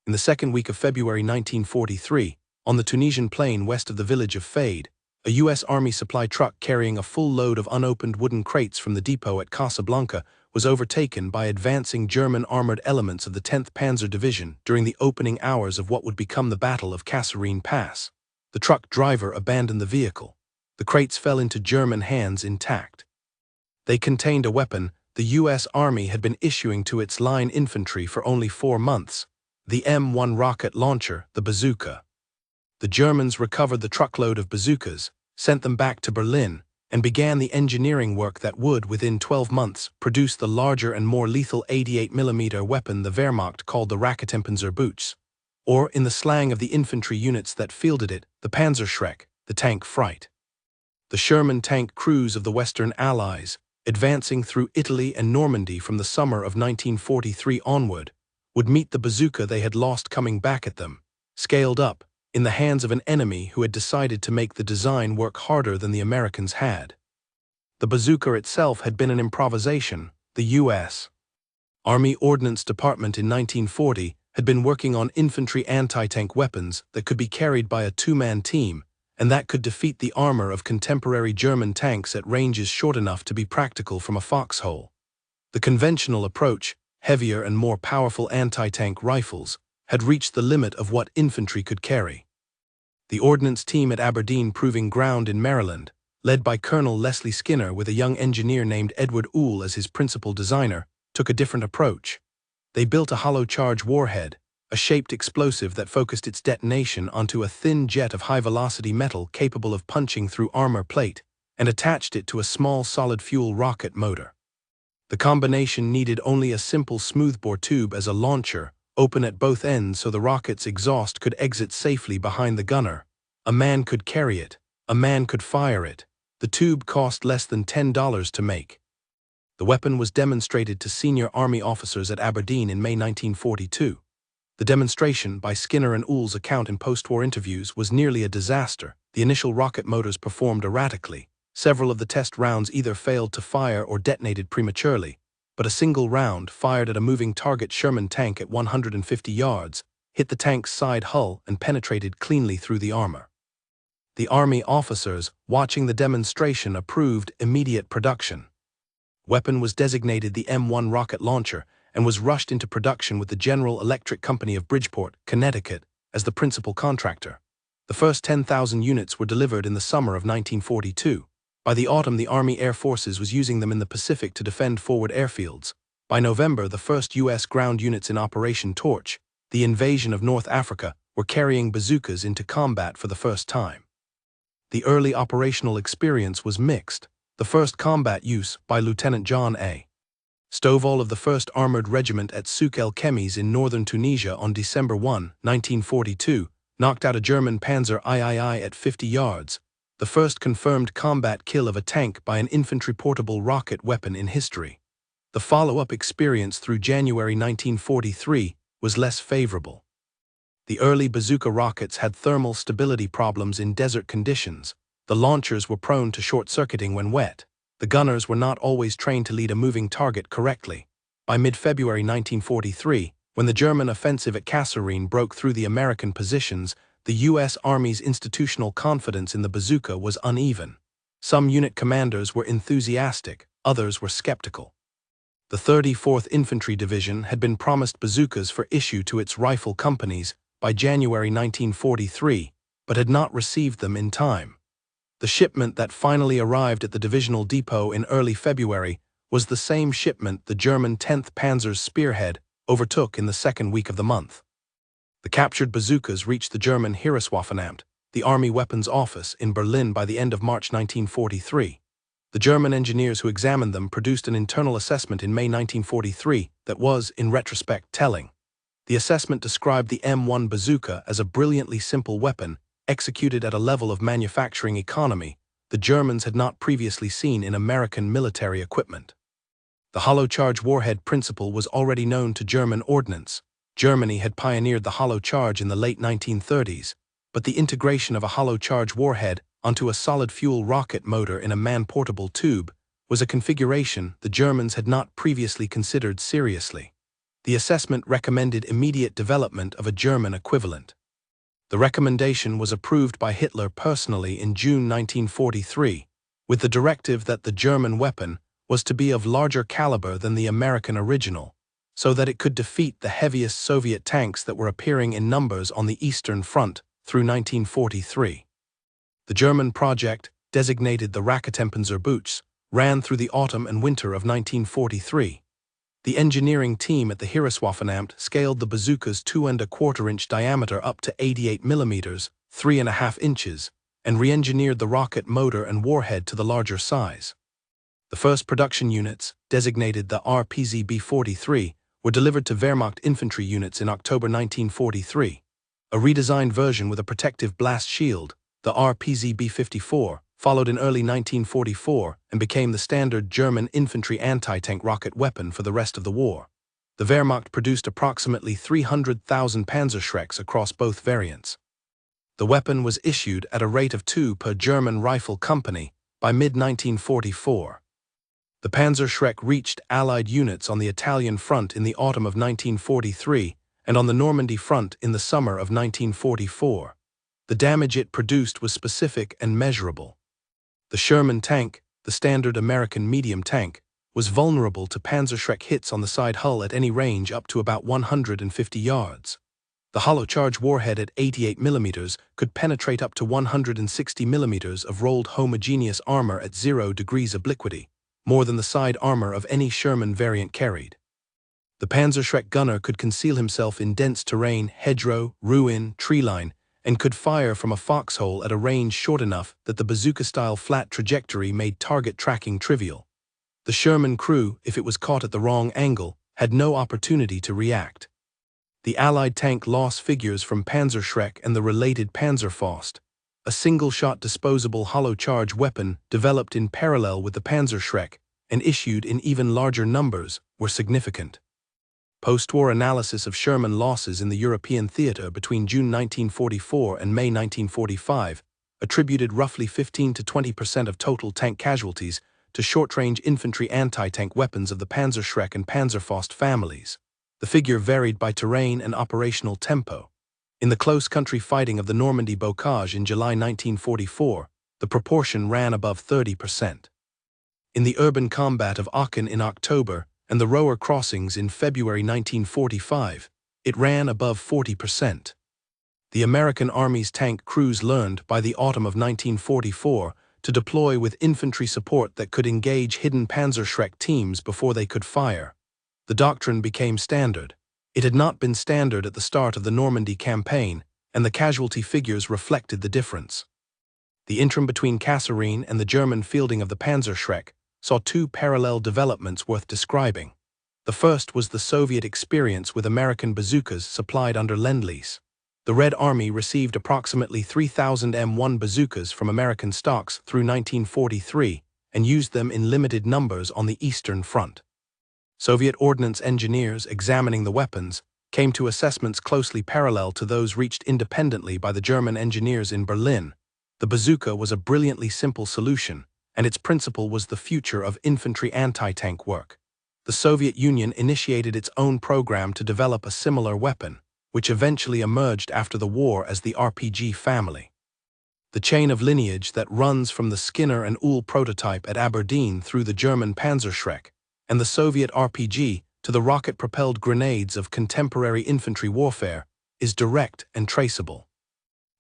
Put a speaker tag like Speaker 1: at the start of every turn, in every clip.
Speaker 1: In the second week of February 1943, on the Tunisian plain west of the village of Fade, a U.S. Army supply truck carrying a full load of unopened wooden crates from the depot at Casablanca was overtaken by advancing German armored elements of the 10th Panzer Division during the opening hours of what would become the Battle of Kasserine Pass. The truck driver abandoned the vehicle. The crates fell into German hands intact. They contained a weapon the U.S. Army had been issuing to its line infantry for only 4 months, the M1 rocket launcher, the bazooka. The Germans recovered the truckload of bazookas, sent them back to Berlin, and began the engineering work that would, within 12 months, produce the larger and more lethal 88mm weapon the Wehrmacht called the Raketenpanzerbüchse, or, in the slang of the infantry units that fielded it, the Panzerschreck, the tank fright. The Sherman tank crews of the Western Allies, advancing through Italy and Normandy from the summer of 1943 onward, would meet the bazooka they had lost coming back at them, scaled up, in the hands of an enemy who had decided to make the design work harder than the Americans had. The bazooka itself had been an improvisation. The U.S. Army Ordnance Department in 1940 had been working on infantry anti-tank weapons that could be carried by a 2-man team, and that could defeat the armor of contemporary German tanks at ranges short enough to be practical from a foxhole. The conventional approach, heavier and more powerful anti-tank rifles, had reached the limit of what infantry could carry. The ordnance team at Aberdeen Proving Ground in Maryland, led by Colonel Leslie Skinner with a young engineer named Edward Oule as his principal designer, took a different approach. They built a hollow charge warhead, a shaped explosive that focused its detonation onto a thin jet of high-velocity metal capable of punching through armor plate, and attached it to a small solid-fuel rocket motor. The combination needed only a simple smoothbore tube as a launcher, open at both ends so the rocket's exhaust could exit safely behind the gunner. A man could carry it. A man could fire it. The tube cost less than $10 to make. The weapon was demonstrated to senior Army officers at Aberdeen in May 1942. The demonstration, by Skinner and Oule's account in post-war interviews, was nearly a disaster. The initial rocket motors performed erratically. Several of the test rounds either failed to fire or detonated prematurely, but a single round, fired at a moving target Sherman tank at 150 yards, hit the tank's side hull and penetrated cleanly through the armor. The Army officers, watching the demonstration, approved immediate production. Weapon was designated the M1 rocket launcher and was rushed into production with the General Electric Company of Bridgeport, Connecticut, as the principal contractor. The first 10,000 units were delivered in the summer of 1942. By the autumn, the Army Air Forces was using them in the Pacific to defend forward airfields. By November, the first U.S. ground units in Operation Torch, the invasion of North Africa, were carrying bazookas into combat for the first time. The early operational experience was mixed. The first combat use, by Lieutenant John A. Stovall of the 1st Armored Regiment at Souk el-Kemis in northern Tunisia on December 1, 1942, knocked out a German Panzer III at 50 yards, the first confirmed combat kill of a tank by an infantry portable rocket weapon in history. The follow-up experience through January 1943 was less favorable. The early bazooka rockets had thermal stability problems in desert conditions. The launchers were prone to short-circuiting when wet. The gunners were not always trained to lead a moving target correctly. By mid-February 1943, when the German offensive at Kasserine broke through the American positions, the U.S. Army's institutional confidence in the bazooka was uneven. Some unit commanders were enthusiastic, others were skeptical. The 34th Infantry Division had been promised bazookas for issue to its rifle companies by January 1943, but had not received them in time. The shipment that finally arrived at the divisional depot in early February was the same shipment the German 10th Panzer's Spearhead overtook in the second week of the month. The captured bazookas reached the German Heereswaffenamt, the Army Weapons Office, in Berlin by the end of March 1943. The German engineers who examined them produced an internal assessment in May 1943 that was, in retrospect, telling. The assessment described the M1 bazooka as a brilliantly simple weapon executed at a level of manufacturing economy the Germans had not previously seen in American military equipment. The hollow charge warhead principle was already known to German ordnance. Germany had pioneered the hollow charge in the late 1930s, but the integration of a hollow charge warhead onto a solid-fuel rocket motor in a man-portable tube was a configuration the Germans had not previously considered seriously. The assessment recommended immediate development of a German equivalent. The recommendation was approved by Hitler personally in June 1943, with the directive that the German weapon was to be of larger caliber than the American original, so that it could defeat the heaviest Soviet tanks that were appearing in numbers on the Eastern Front through 1943. The German project, designated the Raketenpanzerbüchse, ran through the autumn and winter of 1943. The engineering team at the Heereswaffenamt scaled the bazooka's 2¼ inch diameter up to 88mm, 3½ inches, and re-engineered the rocket motor and warhead to the larger size. The first production units, designated the RPZB-43, were delivered to Wehrmacht infantry units in October 1943. A redesigned version with a protective blast shield, the RPZB-54, followed in early 1944 and became the standard German infantry anti-tank rocket weapon for the rest of the war. The Wehrmacht produced approximately 300,000 Panzerschrecks across both variants. The weapon was issued at a rate of 2 per German rifle company by mid-1944. The Panzerschreck reached Allied units on the Italian front in the autumn of 1943 and on the Normandy front in the summer of 1944. The damage it produced was specific and measurable. The Sherman tank, the standard American medium tank, was vulnerable to Panzerschreck hits on the side hull at any range up to about 150 yards. The hollow charge warhead at 88mm could penetrate up to 160mm of rolled homogeneous armor at 0 degrees obliquity, more than the side armor of any Sherman variant carried. The Panzerschreck gunner could conceal himself in dense terrain, hedgerow, ruin, treeline, and could fire from a foxhole at a range short enough that the bazooka-style flat trajectory made target tracking trivial. The Sherman crew, if it was caught at the wrong angle, had no opportunity to react. The Allied tank loss figures from Panzerschreck and the related Panzerfaust, a single-shot disposable hollow-charge weapon developed in parallel with the Panzerschreck and issued in even larger numbers, were significant. Post-war analysis of Sherman losses in the European theater between June 1944 and May 1945 attributed roughly 15 to 20% of total tank casualties to short-range infantry anti-tank weapons of the Panzerschreck and Panzerfaust families. The figure varied by terrain and operational tempo. In the close country fighting of the Normandy bocage in July 1944, the proportion ran above 30%. In the urban combat of Aachen in October and the Roer crossings in February 1945, it ran above 40%. The American Army's tank crews learned by the autumn of 1944 to deploy with infantry support that could engage hidden Panzerschreck teams before they could fire. The doctrine became standard. It had not been standard at the start of the Normandy campaign, and the casualty figures reflected the difference. The interim between Kasserine and the German fielding of the Panzerschreck saw two parallel developments worth describing. The first was the Soviet experience with American bazookas supplied under Lend-Lease. The Red Army received approximately 3,000 M1 bazookas from American stocks through 1943 and used them in limited numbers on the Eastern Front. Soviet ordnance engineers examining the weapons came to assessments closely parallel to those reached independently by the German engineers in Berlin. The bazooka was a brilliantly simple solution, and its principle was the future of infantry anti-tank work. The Soviet Union initiated its own program to develop a similar weapon, which eventually emerged after the war as the RPG family. The chain of lineage that runs from the Skinner and Uhl prototype at Aberdeen through the German Panzerschreck and the Soviet RPG to the rocket-propelled grenades of contemporary infantry warfare is direct and traceable.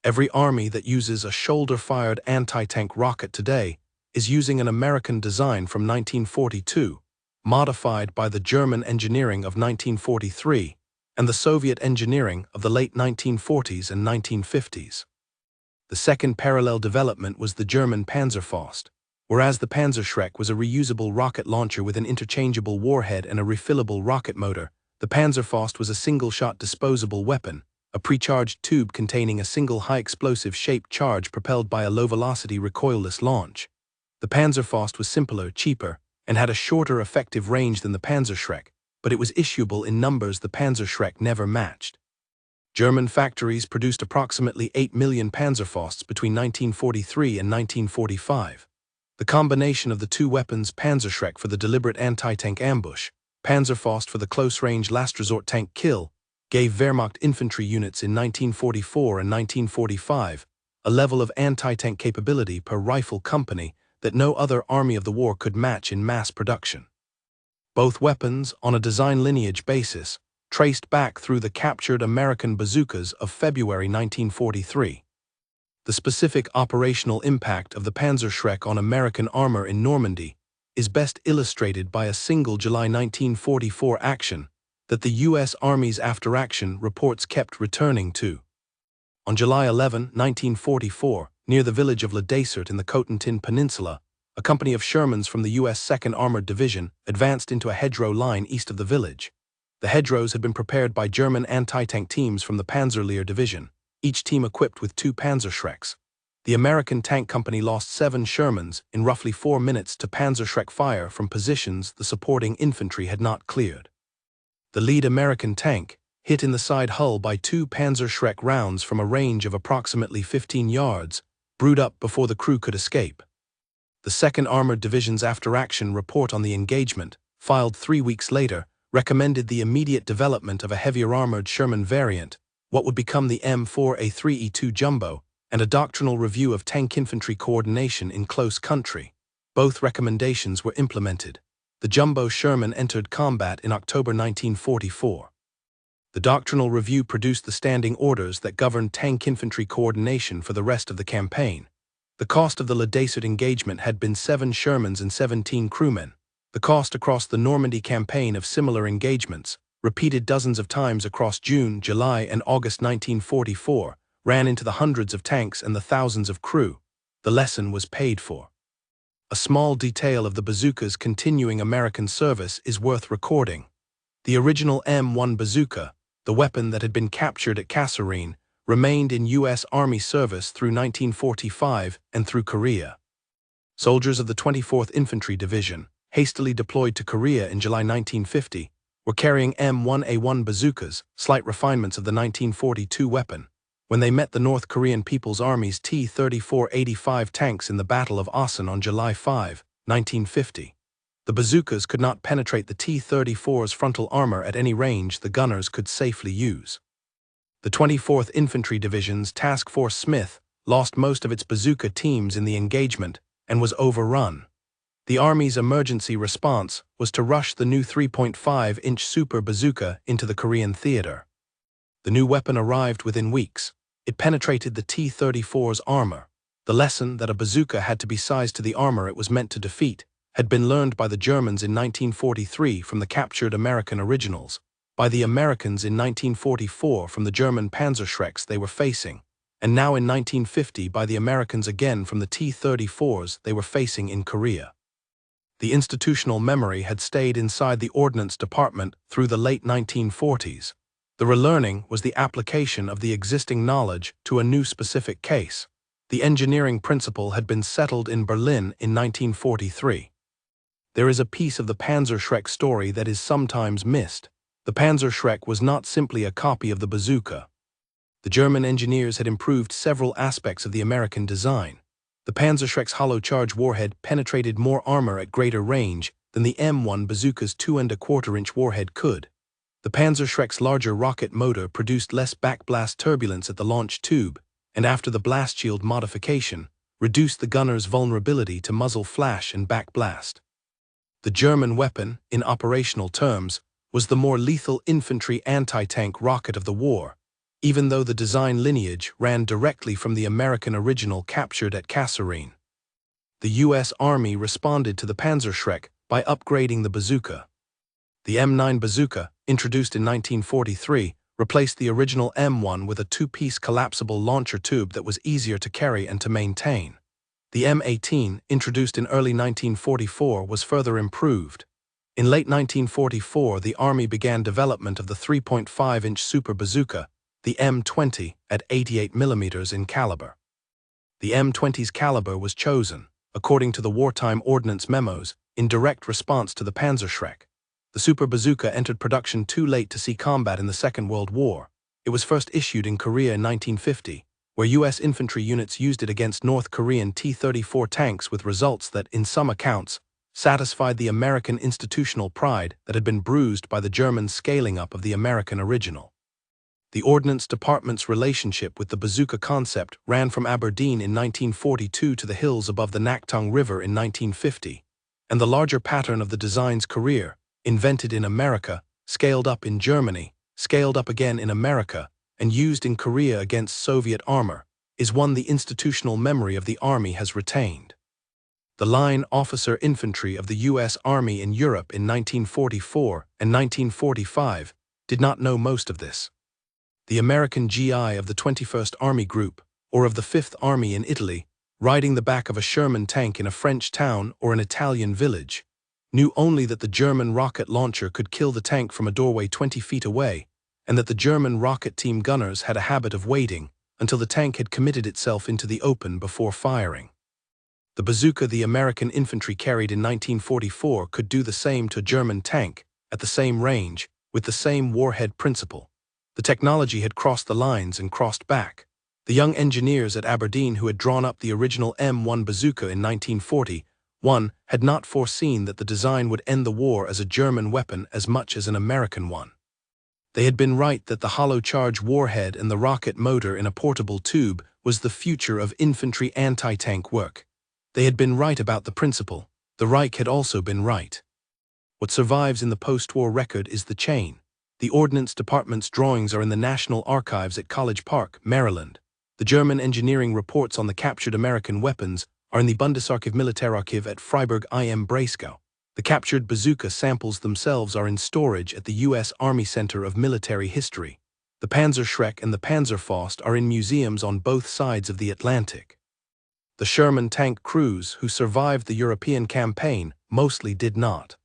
Speaker 1: Every army that uses a shoulder-fired anti-tank rocket today is using an American design from 1942, modified by the German engineering of 1943 and the Soviet engineering of the late 1940s and 1950s. The second parallel development was the German Panzerfaust. Whereas the Panzerschreck was a reusable rocket launcher with an interchangeable warhead and a refillable rocket motor, the Panzerfaust was a single-shot disposable weapon, a precharged tube containing a single high-explosive shaped charge propelled by a low-velocity recoilless launch. The Panzerfaust was simpler, cheaper, and had a shorter effective range than the Panzerschreck, but it was issuable in numbers the Panzerschreck never matched. German factories produced approximately 8 million Panzerfausts between 1943 and 1945. The combination of the two weapons, Panzerschreck for the deliberate anti-tank ambush Panzerfaust for the close-range last-resort tank kill, gave Wehrmacht infantry units in 1944 and 1945 a level of anti-tank capability per rifle company that no other army of the war could match in mass production. Both weapons, on a design lineage basis, traced back through the captured American bazookas of February 1943. The specific operational impact of the Panzerschreck on American armor in Normandy is best illustrated by a single July 1944 action that the U.S. Army's after-action reports kept returning to. On July 11, 1944, near the village of Le Desert in the Cotentin Peninsula, a company of Shermans from the U.S. 2nd Armored Division advanced into a hedgerow line east of the village. The hedgerows had been prepared by German anti-tank teams from the Panzerlehr Division, each team equipped with 2 Panzerschrecks. The American tank company lost 7 Shermans in roughly 4 minutes to Panzerschreck fire from positions the supporting infantry had not cleared. The lead American tank, hit in the side hull by 2 Panzerschreck rounds from a range of approximately 15 yards, brewed up before the crew could escape. The 2nd Armored Division's after-action report on the engagement, filed 3 weeks later, recommended the immediate development of a heavier armored Sherman variant, what would become the M4A3E2 Jumbo, and a doctrinal review of tank infantry coordination in close country. Both recommendations were implemented. The Jumbo Sherman entered combat in October 1944. The doctrinal review produced the standing orders that governed tank infantry coordination for the rest of the campaign. The cost of the Le Desert engagement had been 7 Shermans and 17 crewmen. The cost across the Normandy campaign of similar engagements, repeated dozens of times across June, July, and August 1944, ran into the hundreds of tanks and the thousands of crew. The lesson was paid for. A small detail of the bazooka's continuing American service is worth recording. The original M1 bazooka, the weapon that had been captured at Kasserine, remained in U.S. Army service through 1945 and through Korea. Soldiers of the 24th Infantry Division, hastily deployed to Korea in July 1950, were carrying M1A1 bazookas, slight refinements of the 1942 weapon, when they met the North Korean People's Army's T-34-85 tanks in the Battle of Asan on July 5, 1950. The bazookas could not penetrate the T-34's frontal armor at any range the gunners could safely use. The 24th Infantry Division's Task Force Smith lost most of its bazooka teams in the engagement and was overrun. The Army's emergency response was to rush the new 3.5-inch Super Bazooka into the Korean theater. The new weapon arrived within weeks. It penetrated the T-34's armor. The lesson that a bazooka had to be sized to the armor it was meant to defeat had been learned by the Germans in 1943 from the captured American originals, by the Americans in 1944 from the German Panzerschrecks they were facing, and now in 1950 by the Americans again from the T-34s they were facing in Korea. The institutional memory had stayed inside the Ordnance Department through the late 1940s. The relearning was the application of the existing knowledge to a new specific case. The engineering principle had been settled in Berlin in 1943. There is a piece of the Panzerschreck story that is sometimes missed. The Panzerschreck was not simply a copy of the bazooka. The German engineers had improved several aspects of the American design. The Panzerschreck's hollow charge warhead penetrated more armor at greater range than the M1 bazooka's 2¼ warhead could. The Panzerschreck's larger rocket motor produced less backblast turbulence at the launch tube, and after the blast shield modification, reduced the gunner's vulnerability to muzzle flash and backblast. The German weapon, in operational terms, was the more lethal infantry anti-tank rocket of the war, even though the design lineage ran directly from the American original captured at Kasserine. The U.S. Army responded to the Panzerschreck by upgrading the bazooka. The M9 bazooka, introduced in 1943, replaced the original M1 with a 2-piece collapsible launcher tube that was easier to carry and to maintain. The M18, introduced in early 1944, was further improved. In late 1944, the Army began development of the 3.5-inch Super Bazooka, the M20, at 88mm in caliber. The M20's caliber was chosen, according to the wartime ordnance memos, in direct response to the Panzerschreck. The Super Bazooka entered production too late to see combat in the Second World War. It was first issued in Korea in 1950, where U.S. infantry units used it against North Korean T-34 tanks with results that, in some accounts, satisfied the American institutional pride that had been bruised by the German scaling up of the American original. The Ordnance Department's relationship with the bazooka concept ran from Aberdeen in 1942 to the hills above the Naktung River in 1950, and the larger pattern of the design's career, invented in America, scaled up in Germany, scaled up again in America, and used in Korea against Soviet armor, is one the institutional memory of the Army has retained. The line officer infantry of the U.S. Army in Europe in 1944 and 1945 did not know most of this. The American GI of the 21st Army Group, or of the 5th Army in Italy, riding the back of a Sherman tank in a French town or an Italian village, knew only that the German rocket launcher could kill the tank from a doorway 20 feet away, and that the German rocket team gunners had a habit of waiting until the tank had committed itself into the open before firing. The bazooka the American infantry carried in 1944 could do the same to a German tank, at the same range, with the same warhead principle. The technology had crossed the lines and crossed back. The young engineers at Aberdeen who had drawn up the original M1 bazooka in 1941 had not foreseen that the design would end the war as a German weapon as much as an American one. They had been right that the hollow charge warhead and the rocket motor in a portable tube was the future of infantry anti-tank work. They had been right about the principle. The Reich had also been right. What survives in the post-war record is the chain. The Ordnance Department's drawings are in the National Archives at College Park, Maryland. The German engineering reports on the captured American weapons are in the Bundesarchiv Militärarchiv at Freiburg im Breisgau. The captured bazooka samples themselves are in storage at the U.S. Army Center of Military History. The Panzerschreck and the Panzerfaust are in museums on both sides of the Atlantic. The Sherman tank crews who survived the European campaign mostly did not.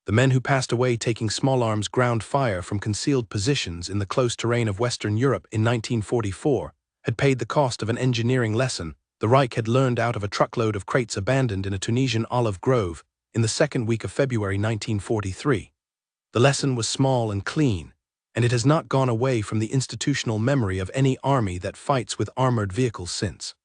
Speaker 1: The men who passed away taking small arms ground fire from concealed positions in the close terrain of Western Europe in 1944 had paid the cost of an engineering lesson the Reich had learned out of a truckload of crates abandoned in a Tunisian olive grove in the second week of February 1943. The lesson was small and clean, and it has not gone away from the institutional memory of any army that fights with armored vehicles since.